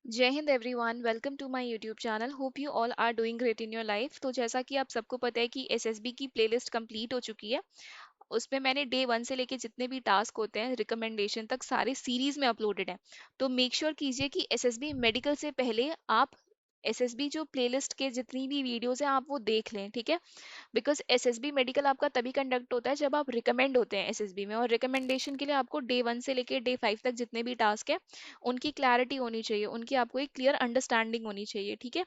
जय हिंद everyone, welcome to my YouTube channel. Hope you all are doing great in your life. तो जैसा कि आप सबको पता है कि एसएसबी की प्लेलिस्ट कंप्लीट हो चुकी है। उसमें मैंने डे वन से लेके जितने भी टास्क होते हैं रिकमेंडेशन तक सारे सीरीज में अपलोडेड हैं। तो मेक श्योर कीजिए कि एसएसबी मेडिकल से पहले आप एसएसबी जो प्लेलिस्ट के जितनी भी वीडियोस हैं आप वो देख लें, ठीक है। बिकॉज एसएसबी मेडिकल आपका तभी कंडक्ट होता है जब आप रिकमेंड होते हैं एसएसबी में, और रिकमेंडेशन के लिए आपको डे वन से लेके डे फाइव तक जितने भी टास्क है उनकी क्लैरिटी होनी चाहिए, उनकी आपको एक क्लियर अंडरस्टैंडिंग होनी चाहिए, ठीक है।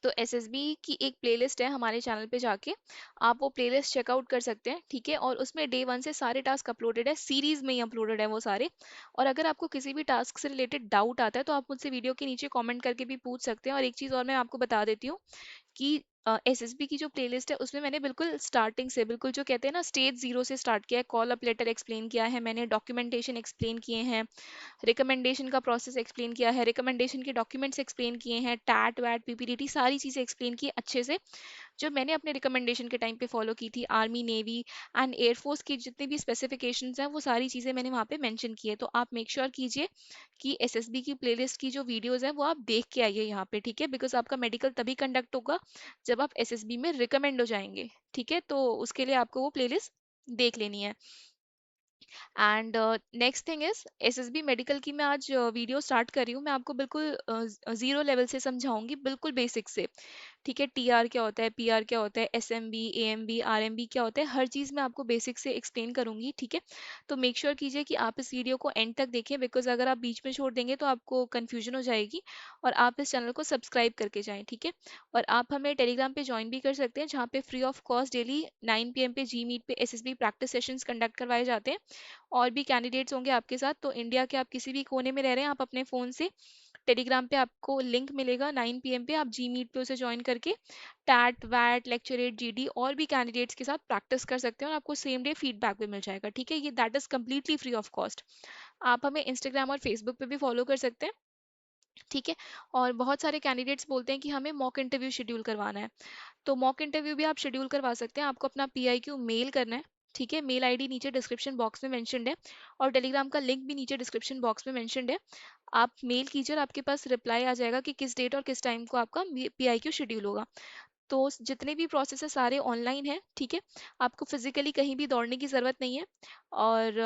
तो एसएसबी की एक प्लेलिस्ट है हमारे चैनल पे जाके आप वो प्लेलिस्ट चेकआउट कर सकते हैं, ठीक है। और उसमें डे वन से सारे टास्क अपलोडेड है, सीरीज में ही अपलोडेड है वो सारे। और अगर आपको किसी भी टास्क से रिलेटेड डाउट आता है तो आप मुझसे वीडियो के नीचे कमेंट करके भी पूछ सकते हैं। और एक चीज़ और मैं आपको बता देती हूँ कि एसएसबी की जो प्लेलिस्ट है उसमें मैंने बिल्कुल स्टार्टिंग से, बिल्कुल जो कहते हैं ना स्टेज जीरो से स्टार्ट किया है। कॉल अप लेटर एक्सप्लेन किया है मैंने, डॉक्यूमेंटेशन एक्सप्लेन किए हैं, रिकमेंडेशन का प्रोसेस एक्सप्लेन किया है, रिकमेंडेशन के डॉक्यूमेंट्स एक्सप्लेन किए हैं, टैट वैट पीपीडीटी सारी चीज़ें एक्सप्लेन की अच्छे से, जो मैंने अपने रिकमेंडेशन के टाइम पे फॉलो की थी। आर्मी, नेवी एंड एयरफोर्स की जितनी भी स्पेसिफिकेशंस हैं वो सारी चीज़ें मैंने वहाँ पे मेंशन की है। तो आप मेक श्योर कीजिए कि एसएसबी की प्लेलिस्ट की जो वीडियोस हैं वो आप देख के आइए यहाँ पे, ठीक है। बिकॉज आपका मेडिकल तभी कंडक्ट होगा जब आप एसएसबी में रिकमेंड हो जाएंगे, ठीक है। तो उसके लिए आपको वो प्लेलिस्ट देख लेनी है। And next thing is SSB medical की मैं आज वीडियो स्टार्ट कर रही हूँ। मैं आपको बिल्कुल जीरो लेवल से समझाऊंगी, बिल्कुल बेसिक से, ठीक है। टीआर क्या होता है, पीआर क्या होता है, एसएमबी, एएमबी, आरएमबी क्या होता है, हर चीज़ मैं आपको बेसिक से एक्सप्लेन करूंगी, ठीक है। तो मेक श्योर कीजिए कि आप इस वीडियो को एंड तक देखें, बिकॉज अगर आप बीच में छोड़ देंगे तो आपको कन्फ्यूजन हो जाएगी। और आप इस चैनल को सब्सक्राइब करके जाएं, ठीक है। और आप हमें टेलीग्राम पे ज्वाइन भी कर सकते हैं, जहाँ पे free of cost daily 9 PM पे जी मीट पे एसएसबी प्रैक्टिस सेशंस कंडक्ट करवाए जाते हैं। और भी कैंडिडेट्स होंगे आपके साथ, तो इंडिया के आप किसी भी कोने में रह रहे हैं, आप अपने फ़ोन से टेलीग्राम पे आपको लिंक मिलेगा 9 PM पे, आप जी मीट पे उसे ज्वाइन करके टैट वैट लेक्चरेट जीडी और भी कैंडिडेट्स के साथ प्रैक्टिस कर सकते हैं, और आपको सेम डे फीडबैक भी मिल जाएगा, ठीक है। ये that is completely free of cost. आप हमें इंस्टाग्राम और फेसबुक पे भी फॉलो कर सकते हैं, ठीक है। और बहुत सारे कैंडिडेट्स बोलते हैं कि हमें मॉक इंटरव्यू शेड्यूल करवाना है, तो मॉक इंटरव्यू भी आप शेड्यूल करवा सकते हैं। आपको अपना पीआईक्यू मेल करना है, ठीक है। मेल आईडी नीचे डिस्क्रिप्शन बॉक्स में मेंशन्ड है, और टेलीग्राम का लिंक भी नीचे डिस्क्रिप्शन बॉक्स में मेंशन्ड है। आप मेल कीजिए और आपके पास रिप्लाई आ जाएगा कि किस डेट और किस टाइम को आपका पीआईक्यू शेड्यूल होगा। तो जितने भी प्रोसेस है सारे ऑनलाइन है, ठीक है। आपको फिजिकली कहीं भी दौड़ने की ज़रूरत नहीं है, और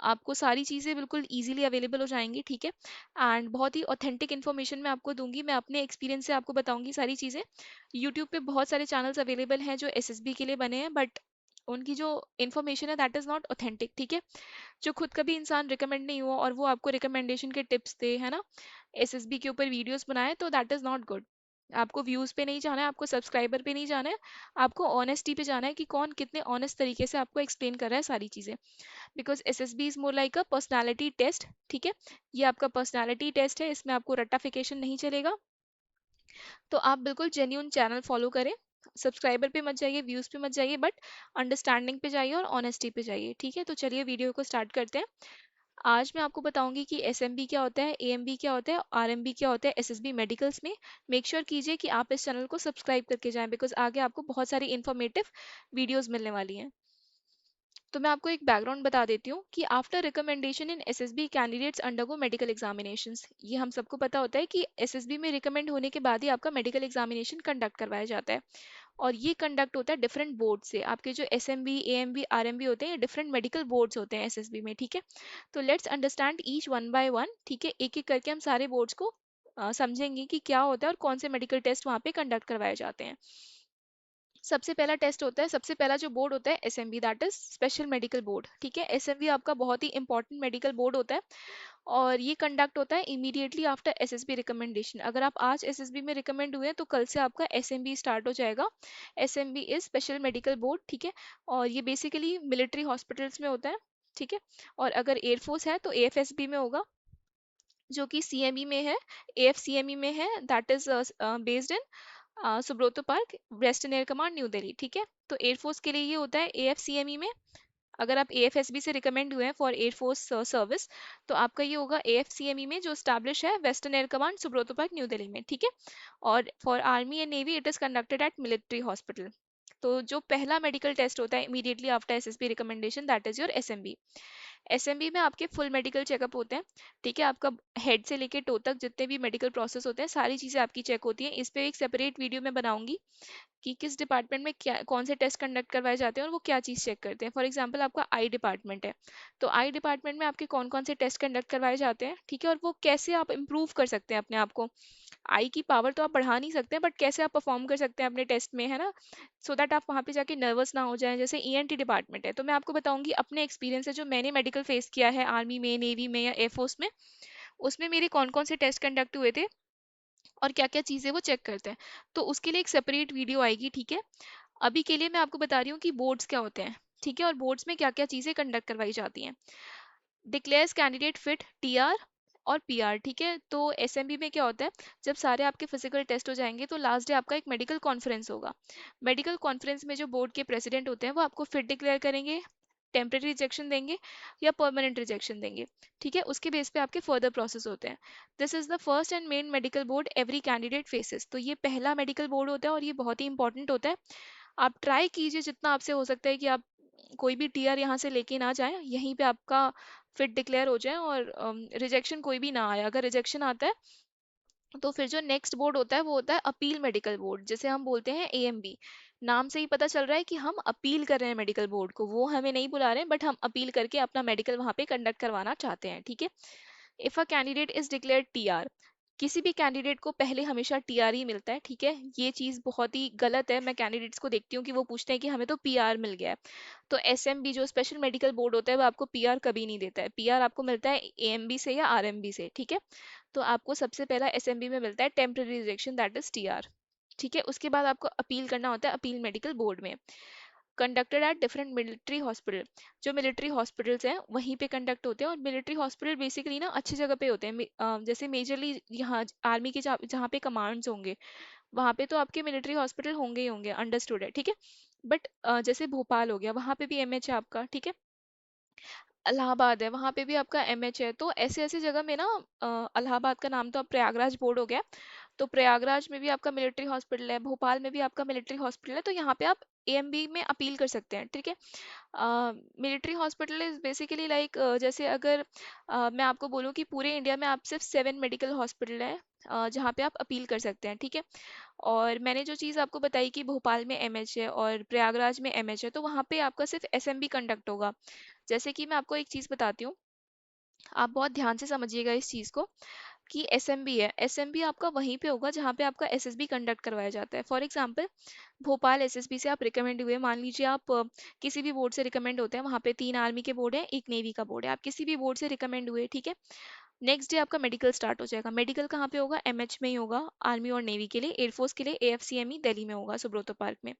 आपको सारी चीज़ें बिल्कुल इजीली अवेलेबल हो जाएंगी, ठीक है। एंड बहुत ही ऑथेंटिक इन्फॉर्मेशन मैं आपको दूंगी, मैं अपने एक्सपीरियंस से आपको बताऊंगी सारी चीज़ें। यूट्यूब पे बहुत सारे चैनल्स अवेलेबल हैं जो एसएसबी के लिए बने हैं, बट उनकी जो इन्फॉर्मेशन है दैट इज़ नॉट ऑथेंटिक, ठीक है। जो खुद कभी इंसान रिकमेंड नहीं हुआ और वो आपको रिकमेंडेशन के टिप्स दे, है ना, एसएसबी के ऊपर वीडियोस बनाए, तो दैट इज़ नॉट गुड। आपको व्यूज पे नहीं जाना है, आपको सब्सक्राइबर पे नहीं जाना है, आपको ऑनेस्टी पे जाना है कि कौन कितने ऑनेस्ट तरीके से आपको एक्सप्लेन कर रहा है सारी चीज़ें। Because SSB is more like a personality test, ठीक है। ये आपका पर्सनैलिटी टेस्ट है, इसमें आपको रट्टाफिकेशन नहीं चलेगा। तो आप बिल्कुल जेन्यून चैनल फॉलो करें, सब्सक्राइबर पे मत जाइए, व्यूज पे मत जाइए, बट अंडरस्टैंडिंग पे जाइए और ऑनेस्टी पे जाइए, ठीक है। तो चलिए वीडियो को स्टार्ट करते हैं। आज मैं आपको बताऊंगी कि एसएमबी क्या होता है, एएमबी क्या होता है, आरएमबी क्या होता है एसएसबी मेडिकल्स में। मेक श्योर कीजिए कि आप इस चैनल को सब्सक्राइब करके जाएं, बिकॉज आगे आपको बहुत सारी इन्फॉर्मेटिव वीडियोस मिलने वाली हैं। तो मैं आपको एक बैकग्राउंड बता देती हूँ कि after recommendation in SSB candidates undergo medical examinations. ये हम सबको पता होता है कि एसएसबी में रिकमेंड होने के बाद ही आपका मेडिकल एग्जामिनेशन कंडक्ट करवाया जाता है। और ये कंडक्ट होता है डिफरेंट बोर्ड से। आपके जो एसएमबी, एएमबी, आरएमबी होते हैं, ये डिफरेंट मेडिकल बोर्ड्स होते हैं एसएसबी में, ठीक है। तो let's understand each one by one, ठीक है। एक एक करके हम सारे बोर्ड्स को समझेंगे कि क्या होता है और कौन से मेडिकल टेस्ट वहाँ पे कंडक्ट करवाए जाते हैं। सबसे पहला टेस्ट होता है, सबसे पहला जो बोर्ड होता है SMB, that is special medical board, ठीक है। एसएमबी आपका बहुत ही इंपॉर्टेंट मेडिकल बोर्ड होता है, और ये कंडक्ट होता है इमीडिएटली आफ्टर एसएसबी रिकमेंडेशन। अगर आप आज एसएसबी में रिकमेंड हुए हैं तो कल से आपका एसएमबी स्टार्ट हो जाएगा। SMB is special medical board, ठीक है। और ये बेसिकली मिलिट्री हॉस्पिटल्स में होता है, ठीक है। और अगर एयरफोर्स है तो एएफएसबी में होगा, जो कि सीएमई में है, एएफसीएमई में है, that is based in Subroto park, Western Air command, new Delhi, ठीक है। तो एयरफोर्स के लिए ये होता है एएफसीएमई में। अगर आप एएफएसबी से रिकमेंड हुए हैं फॉर एयरफोर्स सर्विस, तो आपका ये होगा एएफसीएमई में, जो स्टैब्लिश है western Air command Subroto park, new Delhi में, ठीक है। और for army and navy it is conducted at military hospital. तो जो पहला मेडिकल टेस्ट होता है immediately after SSB recommendation, that is your SMB. SMB में आपके फुल मेडिकल चेकअप होते हैं, ठीक है। आपका हेड से लेके टो तक जितने भी मेडिकल प्रोसेस होते हैं सारी चीज़ें आपकी चेक होती हैं। इस पे एक सेपरेट वीडियो मैं बनाऊंगी कि किस डिपार्टमेंट में क्या कौन से टेस्ट कंडक्ट करवाए जाते हैं और वो क्या चीज़ चेक करते हैं। फॉर एग्जांपल आपका आई डिपार्टमेंट है, तो आई डिपार्टमेंट में आपके कौन कौन से टेस्ट कंडक्ट करवाए जाते हैं, ठीक है, और वो कैसे आप इम्प्रूव कर सकते हैं अपने आप को। आई की पावर तो आप बढ़ा नहीं सकते हैं, बट कैसे आप परफॉर्म कर सकते हैं अपने टेस्ट में, है ना, सो दैट आप वहाँ पे जाके नर्वस ना हो जाएं। जैसे ईएनटी डिपार्टमेंट है, तो मैं आपको बताऊंगी अपने एक्सपीरियंस से जो मैंने मेडिकल फेस किया है आर्मी में, नेवी में या एयरफोर्स में, उसमें मेरे कौन कौन से टेस्ट कंडक्ट हुए थे और क्या क्या चीज़ें वो चेक करते हैं। तो उसके लिए एक सेपरेट वीडियो आएगी, ठीक है। अभी के लिए मैं आपको बता रही हूँ कि बोर्ड्स क्या होते हैं, ठीक है, और बोर्ड्स में क्या क्या चीज़ें कंडक्ट करवाई जाती हैं। डिक्लेयर्स कैंडिडेट फिट, टीआर और पीआर, ठीक है। तो एसएमबी में क्या होता है, जब सारे आपके फिजिकल टेस्ट हो जाएंगे तो लास्ट डे आपका एक मेडिकल कॉन्फ्रेंस होगा। मेडिकल कॉन्फ्रेंस में जो बोर्ड के प्रेसिडेंट होते हैं वो आपको फिट डिक्लेयर करेंगे, टेम्परेरी रिजेक्शन देंगे या परमानेंट रिजेक्शन देंगे, ठीक है। उसके बेस पे आपके फर्दर प्रोसेस होते हैं। This is the first and main medical board every candidate faces. तो ये पहला मेडिकल बोर्ड होता है और ये बहुत ही इंपॉर्टेंट होता है। आप ट्राई कीजिए जितना आपसे हो सकता है कि आप कोई भी टीआर यहाँ से लेके ना जाए, यहीं पे आपका फिट डिक्लेयर हो जाए और रिजेक्शन कोई भी ना आए। अगर रिजेक्शन आता है तो फिर जो नेक्स्ट बोर्ड होता है वो होता है अपील मेडिकल बोर्ड, जिसे हम बोलते हैं एएमबी। नाम से ही पता चल रहा है कि हम अपील कर रहे हैं मेडिकल बोर्ड को, वो हमें नहीं बुला रहे हैं बट हम अपील करके अपना मेडिकल वहां पे कंडक्ट करवाना चाहते हैं, ठीक है। If a candidate is declared TR, किसी भी कैंडिडेट को पहले हमेशा टीआर ही मिलता है, ठीक है। ये चीज बहुत ही गलत है। मैं कैंडिडेट्स को देखती हूँ कि वो पूछते हैं कि हमें तो पीआर मिल गया है। तो एसएमबी जो स्पेशल मेडिकल बोर्ड होता है वो आपको पीआर कभी नहीं देता है। पीआर आपको मिलता है एएमबी से या आरएमबी से, ठीक है। तो आपको सबसे पहला एसएमबी में मिलता है temporary rejection, that is TR, ठीक है। उसके बाद आपको अपील करना होता है अपील मेडिकल बोर्ड में। Conducted at different military hospital, जो मिलिट्री हॉस्पिटल्स हैं वहीं पे कंडक्ट होते हैं। और मिलिट्री हॉस्पिटल बेसिकली ना अच्छी जगह पे होते हैं। जैसे मेजरली यहाँ आर्मी के जहाँ पे कमांड्स होंगे वहाँ पे तो आपके मिलिट्री हॉस्पिटल होंगे ही होंगे, अंडरस्टूड है, ठीक है। बट जैसे भोपाल हो गया वहाँ पे भी एमएच है आपका, ठीक है। इलाहाबाद है वहाँ पे भी आपका एमएच है। तो ऐसे ऐसे जगह में ना इलाहाबाद का नाम तो अब प्रयागराज बोर्ड हो गया, तो प्रयागराज में भी आपका मिलिट्री हॉस्पिटल है, भोपाल में भी आपका मिलिट्री हॉस्पिटल है, तो यहाँ पे आप एएमबी में अपील कर सकते हैं, ठीक है। Military hospital is basically like, जैसे अगर मैं आपको बोलूँ कि पूरे इंडिया में आप सिर्फ 7 मेडिकल हॉस्पिटल है जहाँ पे आप अपील कर सकते हैं, ठीक है। और मैंने जो चीज़ आपको बताई कि भोपाल में एमएच है और प्रयागराज में एमएच है, तो वहाँ पे आपका सिर्फ एसएमबी कंडक्ट होगा। जैसे कि मैं आपको एक चीज़ बताती हूँ, आप बहुत ध्यान से समझिएगा इस चीज़ को, कि एसएमबी है, एसएमबी आपका वहीं पे होगा जहाँ पे आपका एसएसबी कंडक्ट करवाया जाता है। फॉर एग्जांपल भोपाल एसएसबी से आप रिकमेंड हुए, मान लीजिए आप किसी भी बोर्ड से रिकमेंड होते हैं, वहाँ पे 3 आर्मी के बोर्ड है, एक नेवी का बोर्ड है, आप किसी भी बोर्ड से रिकमेंड हुए, ठीक है। नेक्स्ट डे आपका मेडिकल स्टार्ट हो जाएगा। मेडिकल कहाँ पे होगा, एमएच में ही होगा, आर्मी और नेवी के लिए। एयरफोर्स के लिए एएफसीएमई दिल्ली में होगा, सुब्रतो पार्क में,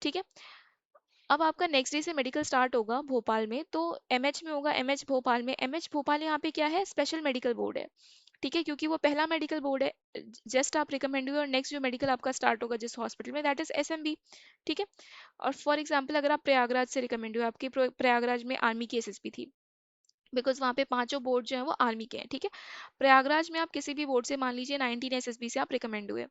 ठीक है। अब आपका नेक्स्ट डे से मेडिकल स्टार्ट होगा भोपाल में, तो एमएच में होगा, एमएच भोपाल में। एमएच भोपाल यहाँ पे क्या है, स्पेशल मेडिकल बोर्ड है, ठीक है, क्योंकि वो पहला मेडिकल बोर्ड है। जस्ट आप रिकमेंड हुए और नेक्स्ट जो मेडिकल आपका स्टार्ट होगा जिस हॉस्पिटल में, दैट इज एसएमबी, ठीक है। और फॉर एग्जांपल अगर आप प्रयागराज से रिकमेंड हुए, आपकी प्रयागराज में आर्मी की एसएसबी थी, बिकॉज वहाँ पे पांचों बोर्ड जो है वो आर्मी के हैं, ठीक है। प्रयागराज में आप किसी भी बोर्ड से, मान लीजिए 19 एसएसबी से आप रिकमेंड हुए,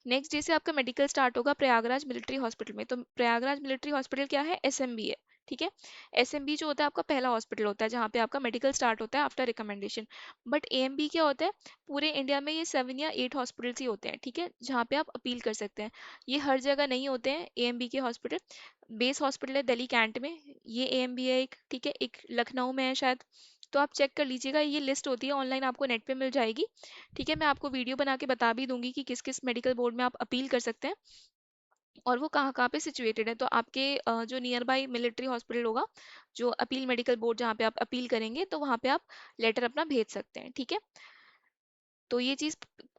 नेक्स्ट डे से आपका मेडिकल स्टार्ट होगा प्रयागराज मिलिट्री हॉस्पिटल में। तो प्रयागराज मिलिट्री हॉस्पिटल क्या है, एसएमबी है, ठीक है। एसएमबी जो होता है आपका पहला हॉस्पिटल होता है जहाँ पे आपका मेडिकल स्टार्ट होता है आफ्टर रिकमेंडेशन। बट एएमबी क्या होता है, पूरे इंडिया में ये 7 या 8 हॉस्पिटल्स ही होते हैं, ठीक है, जहाँ पे आप अपील कर सकते हैं। ये हर जगह नहीं होते हैं एएमबी के हॉस्पिटल। बेस हॉस्पिटल है दिल्ली कैंट में, ये एएमबी है एक, ठीक है। एक लखनऊ में है शायद, तो आप चेक कर लीजिएगा, ये लिस्ट होती है ऑनलाइन, आपको नेट पे मिल जाएगी, ठीक है। मैं आपको वीडियो बना के बता भी दूंगी कि किस किस मेडिकल बोर्ड में आप अपील कर सकते हैं और वो कहाँ कहाँ पे सिचुएटेड है। तो आपके जो नियर बाई मिलिट्री हॉस्पिटल होगा, जो अपील मेडिकल बोर्ड जहाँ पे आप अपील करेंगे, तो वहाँ पे आप लेटर अपना भेज सकते हैं, ठीक है। तो ये चीज़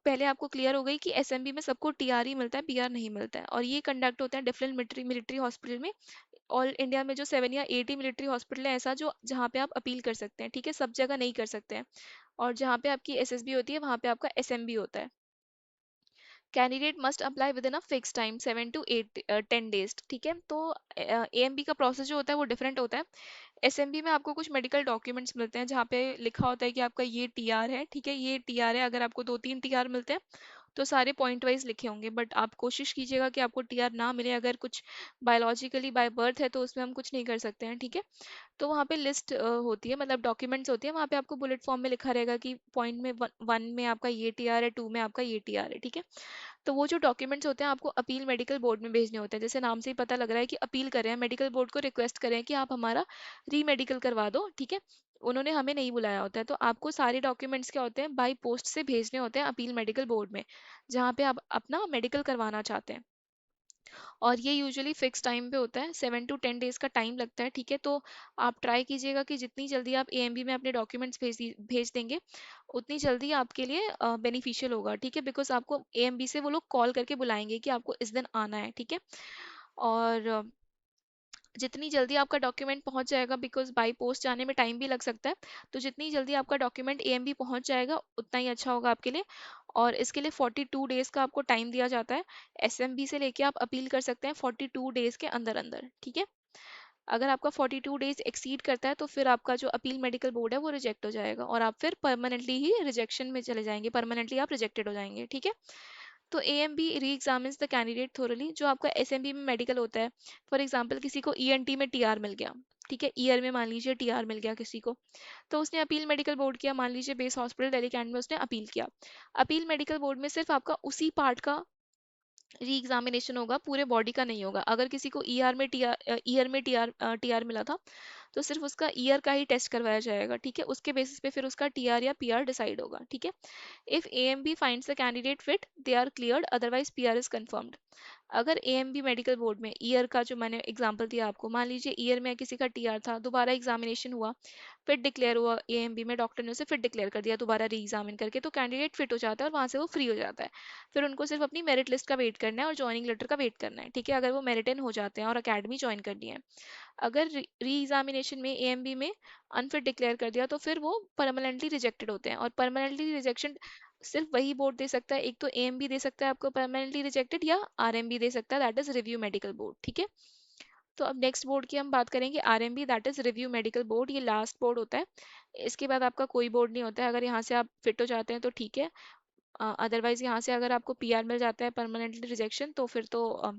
पहले आपको क्लियर हो गई कि एसएमबी में सबको टीआर ही मिलता है, पीआर नहीं मिलता है, और ये कंडक्ट होता है डिफरेंट मिलिट्री मिलिट्री हॉस्पिटल में। ऑल इंडिया में जो 7 या 8 ही मिलिट्री हॉस्पिटल है ऐसा, जो जहाँ पे आप अपील कर सकते हैं, ठीक है, सब जगह नहीं कर सकते हैं। और जहाँ पे आपकी एसएसबी होती है वहाँ पे आपका एसएमबी होता है। Candidate must apply with in a fix time 7 to 10 days, ठीक है। तो एएमबी का प्रोसेस जो होता है वो डिफरेंट होता है। एसएमबी में आपको कुछ मेडिकल डॉक्यूमेंट्स मिलते हैं जहाँ पे लिखा होता है कि आपका ये टीआर है, ठीक है, ये टीआर है। अगर आपको 2-3 टीआर मिलते हैं तो सारे पॉइंट वाइज लिखे होंगे, बट आप कोशिश कीजिएगा कि आपको टीआर ना मिले। अगर कुछ बायोलॉजिकली बाय बर्थ है तो उसमें हम कुछ नहीं कर सकते हैं, ठीक है। तो वहाँ पे लिस्ट होती है, मतलब डॉक्यूमेंट्स होती है, वहाँ पे आपको बुलेट फॉर्म में लिखा रहेगा कि पॉइंट में वन में आपका ये टीआर है, टू में आपका ये टीआर है, ठीक है। तो वो जो डॉक्यूमेंट्स होते हैं आपको अपील मेडिकल बोर्ड में भेजने होते हैं। जैसे नाम से ही पता लग रहा है कि अपील कर रहे हैं, मेडिकल बोर्ड को रिक्वेस्ट कर रहे हैं कि आप हमारा री मेडिकल करवा दो, ठीक है। उन्होंने हमें नहीं बुलाया होता है, तो आपको सारे डॉक्यूमेंट्स क्या होते हैं, बाई पोस्ट से भेजने होते हैं अपील मेडिकल बोर्ड में, जहाँ पे आप अपना मेडिकल करवाना चाहते हैं। और ये यूजुअली फिक्स टाइम पे होता है, 7 to 10 डेज का टाइम लगता है, ठीक है। तो आप ट्राई कीजिएगा कि जितनी जल्दी आप एएमबी में अपने डॉक्यूमेंट्स भेज देंगे, उतनी जल्दी आपके लिए बेनिफिशियल होगा, ठीक है। बिकॉज आपको एएमबी से वो लोग कॉल करके बुलाएंगे कि आपको इस दिन आना है, ठीक है। और जितनी जल्दी आपका डॉक्यूमेंट पहुंच जाएगा, बिकॉज बाई पोस्ट जाने में टाइम भी लग सकता है, तो जितनी जल्दी आपका डॉक्यूमेंट एएमबी पहुंच जाएगा उतना ही अच्छा होगा आपके लिए। और इसके लिए 42 डेज का आपको टाइम दिया जाता है। एसएमबी से लेके आप अपील कर सकते हैं 42 डेज के अंदर अंदर, ठीक है। अगर आपका 42 डेज एक्सीड करता है तो फिर आपका जो अपील मेडिकल बोर्ड है वो रिजेक्ट हो जाएगा, और आप फिर परमानेंटली ही रिजेक्शन में चले जाएंगे, परमानेंटली आप रिजेक्टेड हो जाएंगे, ठीक है। तो एएमबी री एग्जामिन्स द कैंडिडेट थोरली। जो आपका एसएमबी में मेडिकल होता है, फॉर एग्जांपल किसी को ईएनटी में टीआर मिल गया, ठीक है, ईयर में मान लीजिए टीआर मिल गया किसी को, तो उसने अपील मेडिकल बोर्ड किया, मान लीजिए बेस हॉस्पिटल दिल्ली कैंट में उसने अपील किया। अपील मेडिकल बोर्ड में सिर्फ आपका उसी पार्ट का री एग्जामिनेशन होगा, पूरे बॉडी का नहीं होगा। अगर किसी को ईआर में मिला था, तो सिर्फ उसका ईयर का ही टेस्ट करवाया जाएगा, ठीक है। उसके बेसिस पे फिर उसका टीआर या पीआर डिसाइड होगा, ठीक है। If AMB finds the candidate fit, they are cleared, otherwise PR is confirmed. अगर एएमबी मेडिकल बोर्ड में ईयर का, जो मैंने एग्जांपल दिया आपको, मान लीजिए ईयर में किसी का टीआर था, दोबारा एग्जामिनेशन हुआ, फिट डिक्लेयर हुआ एएमबी में, डॉक्टर ने उसे फिट डिक्लेयर कर दिया दोबारा री एग्जामिन करके, तो कैंडिडेट फिट हो जाता है और वहां से वो फ्री हो जाता है। फिर उनको सिर्फ अपनी मेरिट लिस्ट का वेट करना है और ज्वाइनिंग लेटर का वेट करना है, ठीक है, अगर वो मेरिट इन हो जाते हैं और अकेडमी ज्वाइन करनी है। अगर री एग्जामिनेशन में एएमबी में अनफिट डिक्लेयर कर दिया, तो फिर वो परमानेंटली रिजेक्टेड होते हैं। और परमानेंटली रिजेक्शन सिर्फ वही बोर्ड दे सकता है, एक तो एएमबी दे सकता है आपको परमानेंटली रिजेक्टेड, या आरएमबी दे सकता है, that is review medical board, ठीक है। तो अब नेक्स्ट बोर्ड की हम बात करेंगे, RMB, that is review medical board. ये लास्ट बोर्ड होता है, इसके बाद आपका कोई बोर्ड नहीं होता है। अगर यहाँ से आप फिट हो जाते हैं तो ठीक है, अदरवाइज यहाँ से अगर आपको पीआर मिल जाता है परमानेंटली रिजेक्शन, तो फिर तो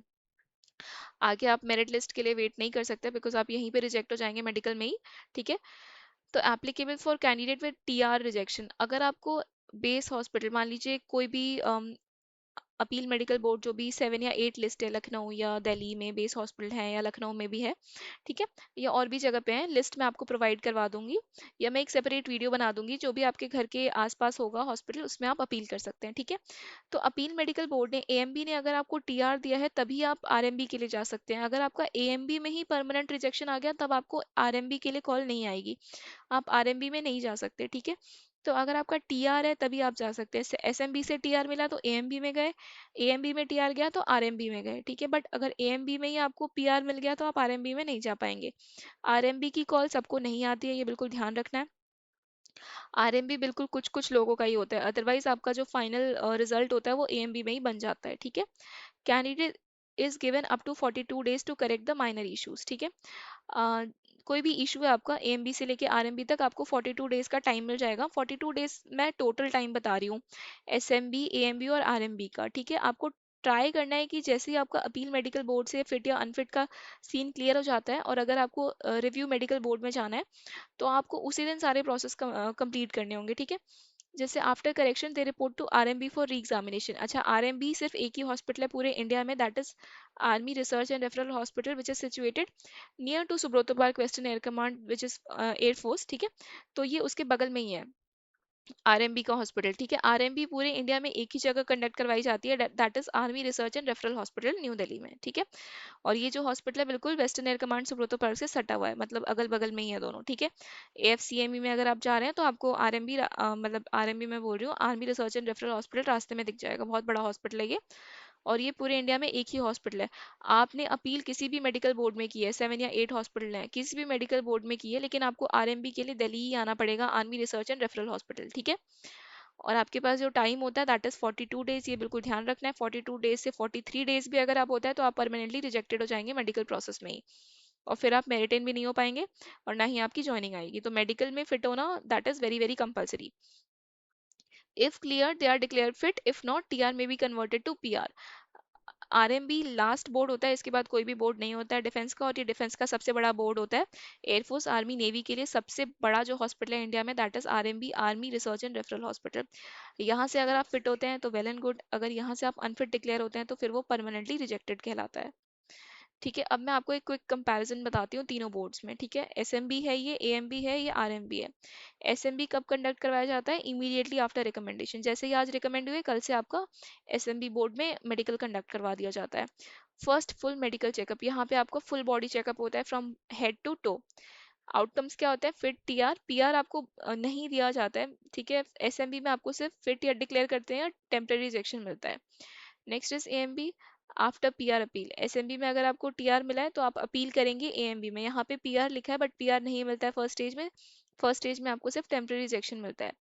आगे आप मेरिट लिस्ट के लिए वेट नहीं कर सकते, बिकॉज आप यहीं पे रिजेक्ट हो जाएंगे मेडिकल में ही, ठीक है। तो applicable for candidate with TR rejection, अगर आपको बेस हॉस्पिटल, मान लीजिए कोई भी अपील मेडिकल बोर्ड जो भी 7 या 8 लिस्ट है, लखनऊ या दिल्ली में बेस हॉस्पिटल है, या लखनऊ में भी है, ठीक है, या और भी जगह पे है, लिस्ट मैं आपको प्रोवाइड करवा दूंगी, या मैं एक सेपरेट वीडियो बना दूंगी, जो भी आपके घर के आसपास होगा हॉस्पिटल उसमें आप अपील कर सकते हैं, ठीक है। तो अपील मेडिकल बोर्ड ने, एएमबी ने अगर आपको टीआर दिया है तभी आप आरएमबी के लिए जा सकते हैं। अगर आपका एएमबी में ही परमानेंट रिजेक्शन आ गया, तब आपको आरएमबी के लिए कॉल नहीं आएगी, आप आरएमबी में नहीं जा सकते, ठीक है। तो अगर आपका टीआर है तभी आप जा सकते हैं। एसएमबी से टीआर मिला तो एएमबी में गए, एएमबी में टीआर गया तो आरएमबी में गए, ठीक है। बट अगर एएमबी में ही आपको पीआर मिल गया तो आप आरएमबी में नहीं जा पाएंगे। आरएमबी की कॉल सबको नहीं आती है, ये बिल्कुल ध्यान रखना है। आरएमबी बिल्कुल कुछ कुछ लोगों का ही होता है, अदरवाइज आपका जो फाइनल रिजल्ट होता है वो एएमबी में ही बन जाता है, ठीक है। Candidate is given up to 42 days to correct the minor issues, ठीक है। अ, कोई भी इशू है आपका एएमबी से लेके आरएमबी तक, आपको 42 डेज का टाइम मिल जाएगा। 42 डेज मैं टोटल टाइम बता रही हूँ, एसएमबी, एएमबी और आरएमबी का, ठीक है। आपको ट्राई करना है कि जैसे ही आपका अपील मेडिकल बोर्ड से फिट या अनफिट का सीन क्लियर हो जाता है, और अगर आपको रिव्यू मेडिकल बोर्ड में जाना है, तो आपको उसी दिन सारे प्रोसेस कंप्लीट करने होंगे, ठीक है। जैसे after correction they report to RMB for re examination. अच्छा, आरएमबी सिर्फ एक ही हॉस्पिटल है पूरे इंडिया में, that is Army Research and Referral Hospital which is situated near to Subroto Park Western Air Command which is air force, ठीक है। तो ये उसके बगल में ही है आरएमबी का हॉस्पिटल, ठीक है। आरएमबी पूरे इंडिया में एक ही जगह कंडक्ट करवाई जाती है, that is Army Research and Referral Hospital New Delhi में, ठीक है। और ये जो हॉस्पिटल है बिल्कुल Western Air Command Subroto Park से सटा हुआ है, मतलब अगल बगल में ही है दोनों, ठीक है। एएफसीएमई में अगर आप जा रहे हैं तो आपको आरएमबी, मतलब आरएमबी में बोल रही हूँ, army Research and Referral hospital रास्ते में दिख जाएगा, बहुत बड़ा हॉस्पिटल है ये। और ये पूरे इंडिया में एक ही हॉस्पिटल है। आपने अपील किसी भी मेडिकल बोर्ड में की है, 7 या 8 हॉस्पिटल है, किसी भी मेडिकल बोर्ड में की है, लेकिन आपको आरएमबी के लिए दिल्ली ही आना पड़ेगा, army Research and Referral hospital, ठीक है। और आपके पास जो टाइम होता है दैट इज 42 डेज, ये बिल्कुल ध्यान रखना है। 42 डेज से 43 डेज भी अगर आप होता है तो आप परमानेंटली रिजेक्टेड हो जाएंगे मेडिकल प्रोसेस में ही, और फिर आप मेरिटेन भी नहीं हो पाएंगे, और ना ही आपकी ज्वाइनिंग आएगी। तो मेडिकल में फिट होना that is very very compulsory. If clear, they are declared fit. If not, TR may be converted to PR. RMB last board होता है, इसके बाद कोई भी बोर्ड नहीं होता है डिफेंस का, और ये डिफेंस का सबसे बड़ा बोर्ड होता है। एयरफोर्स, आर्मी, नेवी के लिए सबसे बड़ा जो हॉस्पिटल है इंडिया में, that is RMB, army Research and Referral hospital. यहाँ से अगर आप फिट होते हैं तो वेल एंड गुड, अगर यहाँ से आप अनफिट डिक्लेयर होते हैं तो फिर वो परमानेंटली रिजेक्टेड कहलाता है। ठीक है, अब मैं आपको एक क्विक कंपैरिजन बताती हूँ तीनों बोर्ड्स में। ठीक है, एसएमबी है ये, एएमबी है ये, आरएमबी है। एसएमबी कब कंडक्ट करवाया जाता है? Immediately after recommendation. जैसे ही आज रिकमेंड हुए, कल से आपका एसएमबी बोर्ड में मेडिकल कंडक्ट करवा दिया जाता है। फर्स्ट फुल मेडिकल चेकअप, यहाँ पे आपको फुल बॉडी चेकअप होता है from head to toe. Outcomes क्या होता है? फिट, टीआर, पीआर आपको नहीं दिया जाता है। ठीक है, एसएमबी में आपको सिर्फ फिट या डिक्लेयर करते हैं, टेम्पररी रिजेक्शन मिलता है। Next is AMB, after PR appeal. SMB में अगर आपको टीआर मिला है तो आप अपील करेंगे एएमबी में। यहाँ पे पीआर लिखा है बट पीआर नहीं मिलता है फर्स्ट स्टेज में। फर्स्ट स्टेज में आपको सिर्फ टेम्पररी रिजेक्शन मिलता है।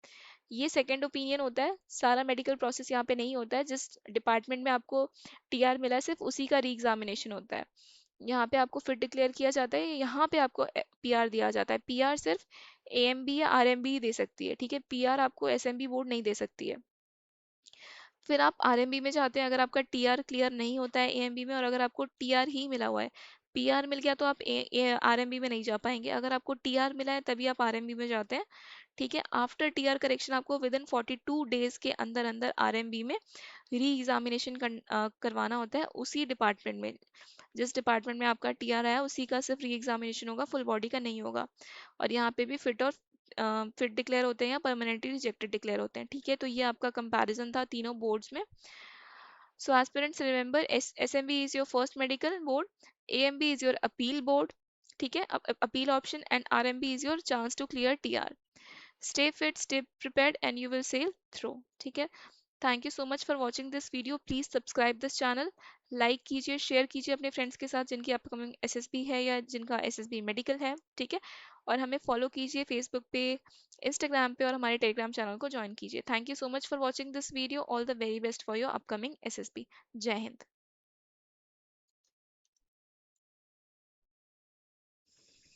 ये सेकंड ओपिनियन होता है, सारा मेडिकल प्रोसेस यहाँ पे नहीं होता है। जिस डिपार्टमेंट में आपको टीआर मिला है सिर्फ उसी का री एग्जामिनेशन होता है। यहाँ पे आपको फिट डिक्लेयर किया जाता है, यहाँ पे आपको पीआर दिया जाता है। पीआर सिर्फ एएमबी या आरएमबी ही दे सकती है। ठीक है, पीआर आपको एसएमबी बोर्ड नहीं दे सकती है। फिर आप आरएमबी में जाते हैं, अगर आपका टीआर क्लियर नहीं होता है एएमबी में, और अगर आपको टीआर ही मिला हुआ है, पीआर मिल गया तो आप आरएमबी में नहीं जा पाएंगे। अगर आपको टीआर मिला है तभी आप आरएमबी में जाते हैं। ठीक है, आफ्टर टीआर करेक्शन आपको विद इन 42 डेज के अंदर अंदर आरएमबी में री एग्जामिनेशन करवाना होता है, उसी डिपार्टमेंट में। जिस डिपार्टमेंट में आपका टीआर आया उसी का सिर्फ री एग्जामिनेशन होगा, फुल बॉडी का नहीं होगा। और यहाँ पे भी फिट और फिट डिक्लेयर होते हैं या परमानेंटली रिजेक्टेड डिक्लेयर होते हैं। ठीक है, तो ये आपका कंपैरिजन था तीनों बोर्ड्स में। So aspirants remember, SMB is your first medical board, AMB is your appeal board, ठीक है, appeal option, and RMB is your chance to clear TR. Stay fit, stay prepared, and you will sail through. ठीक है, thank you so much for watching this video. Please subscribe this channel, like कीजिए, share कीजिए अपने friends के साथ जिनकी upcoming SSB है या जिनका एसएसबी मेडिकल है। ठीक है, और हमें फॉलो कीजिए फेसबुक पे, इंस्टाग्राम पे, और हमारे टेलीग्राम चैनल को ज्वाइन कीजिए। Thank you so much for watching this video. All the very best for your upcoming SSB. जय हिंद।